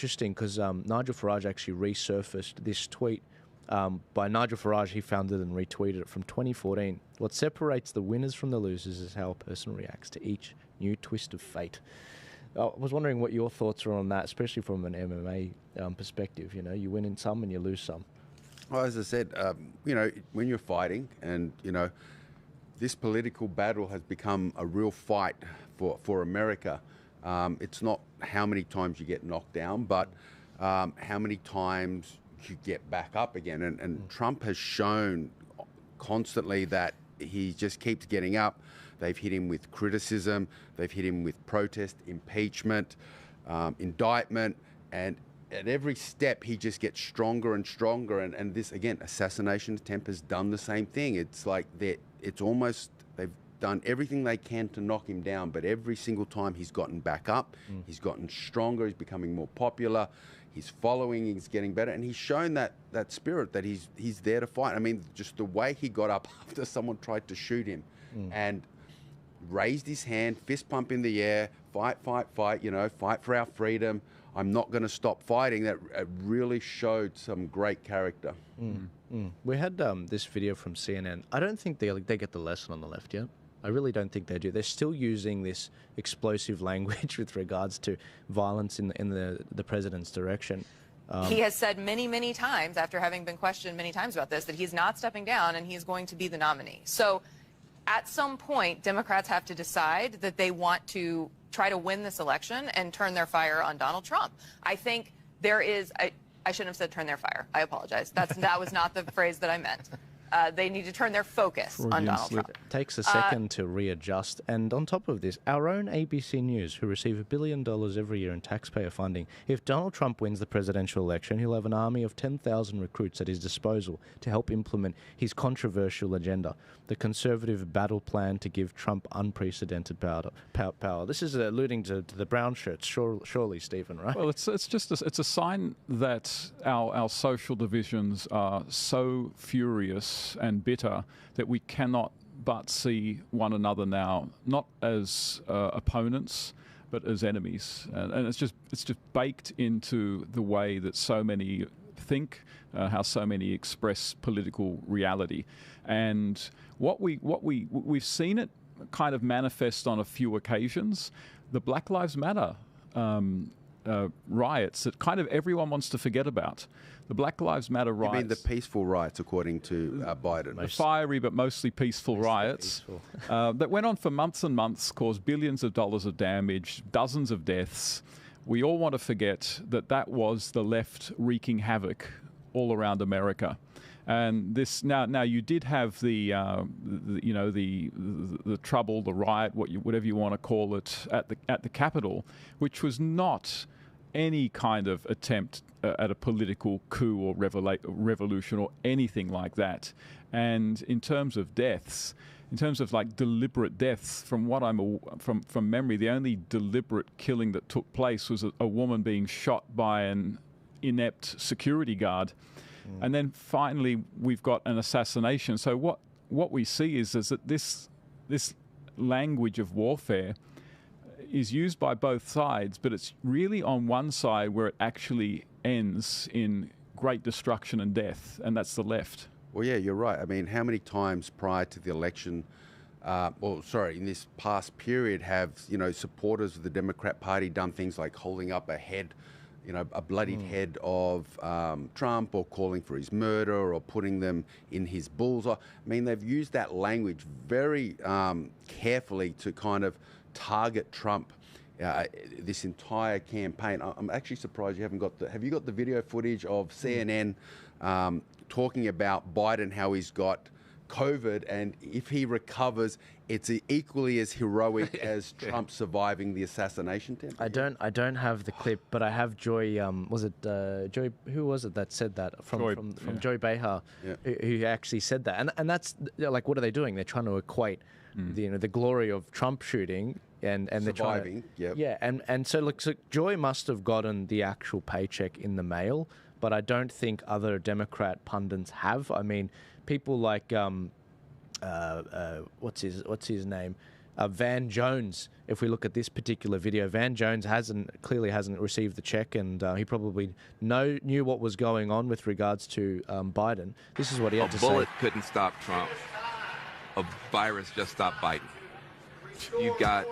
Interesting, because Nigel Farage actually resurfaced this tweet by Nigel Farage. He found it and retweeted it from 2014. What separates the winners from the losers is how a person reacts to each new twist of fate. I was wondering what your thoughts are on that, especially from an MMA perspective. You know, you win in some and you lose some. Well, as I said, you know, when you're fighting, and you know, this political battle has become a real fight for America. It's not how many times you get knocked down, but how many times you get back up again. And Trump has shown constantly that he just keeps getting up. They've hit him with criticism, they've hit him with protest, impeachment, indictment, and at every step he just gets stronger and stronger. And this, again, assassination attempt has done the same thing. It's like it's almost, they've done everything they can to knock him down, but every single time he's gotten back up, he's gotten stronger, he's becoming more popular, his following is getting better, and he's shown that spirit that he's there to fight. I mean, just the way he got up after someone tried to shoot him and raised his hand, fist pump in the air, fight, fight, fight, you know, fight for our freedom. I'm not going to stop fighting. That really showed some great character. We had this video from CNN. I don't think they get the lesson on the left yet. I really don't think they do. They're still using this explosive language with regards to violence in the president's direction. He has said many, many times, after having been questioned many times about this, that he's not stepping down and he's going to be the nominee. So at some point, Democrats have to decide that they want to try to win this election and turn their fire on Donald Trump. I think there is, I shouldn't have said turn their fire. I apologize. That was not the phrase that I meant. They need to turn their focus on Donald Trump. It takes a second to readjust. And on top of this, our own ABC News, who receive $1 billion every year in taxpayer funding, if Donald Trump wins the presidential election, he'll have an army of 10,000 recruits at his disposal to help implement his controversial agenda, the conservative battle plan to give Trump unprecedented power. This is alluding to the brown shirts, surely, Stephen, right? Well, it's a sign that our social divisions are so furious and bitter that we cannot but see one another now, not as opponents, but as enemies. And it's just baked into the way that so many think, how so many express political reality. And we've seen it kind of manifest on a few occasions. The Black Lives Matter riots that kind of everyone wants to forget about. The Black Lives Matter riots. You mean the peaceful riots, according to Biden? The fiery but mostly peaceful riots that went on for months and months, caused billions of dollars of damage, dozens of deaths. We all want to forget that was the left wreaking havoc all around America. And this now you did have the trouble, the riot, whatever you want to call it, at the Capitol, which was not any kind of attempt at a political coup or revolution or anything like that. And in terms of deaths, in terms of like deliberate deaths, from what from memory, the only deliberate killing that took place was a woman being shot by an inept security guard. And then finally, we've got an assassination. So what we see is that this language of warfare is used by both sides, but it's really on one side where it actually ends in great destruction and death, and that's the left. Well, yeah, you're right. I mean, how many times prior to the election, in this past period, have supporters of the Democrat Party done things like holding up a head, a bloodied head of Trump, or calling for his murder, or putting them in his bullseye? I mean, they've used that language very carefully to kind of target Trump this entire campaign. I'm actually surprised you haven't got have you got the video footage of CNN talking about Biden, how he's got COVID, and if he recovers, it's equally as heroic as Trump surviving the assassination attempt? I don't have the clip, but I have Joy. Was it Joy? Who was it that said that? From Joy Behar, who actually said that. And that's like, what are they doing? They're trying to equate the glory of Trump shooting and they're trying to, and so look, so Joy must have gotten the actual paycheck in the mail, but I don't think other Democrat pundits have. I mean, people like what's his name, Van Jones, if we look at this particular video, Van Jones clearly hasn't received the check, and he probably knew what was going on with regards to Biden. This is what he had to say. A bullet couldn't stop Trump. A virus just stopped biting. You've got